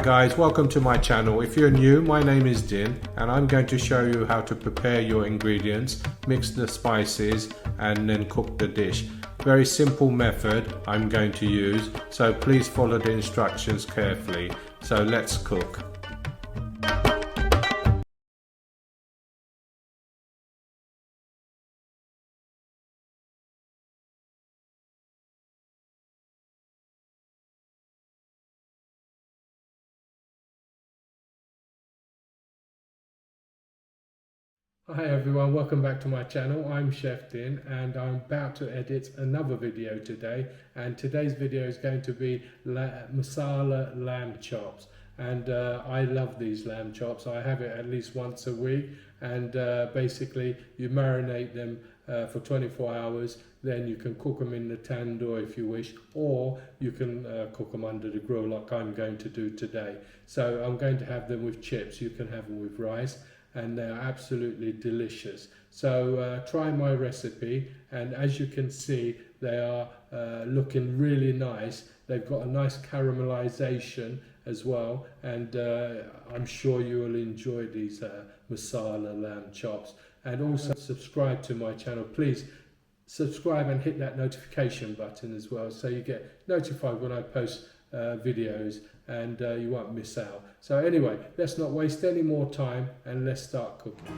Guys, welcome to my channel. If you're new, my name is Din and I'm going to show you how to prepare your ingredients, mix the spices and then cook the dish. Very simple method I'm going to use, so please follow the instructions carefully. So let's cook. Hi everyone, welcome back to my channel. I'm Chef Din and I'm about to edit another video today, and today's video is going to be Masala Lamb Chops, and I love these lamb chops. I have it at least once a week, and basically you marinate them for 24 hours, then you can cook them in the tandoor if you wish, or you can cook them under the grill like I'm going to do today. So I'm going to have them with chips, you can have them with rice, and they're absolutely delicious. So try my recipe, and as you can see they are looking really nice. They've got a nice caramelization as well, and I'm sure you will enjoy these Masala Lamb Chops. And also subscribe to my channel. Please subscribe and hit that notification button as well, so you get notified when I post videos, and you won't miss out. So anyway, let's not waste any more time and let's start cooking.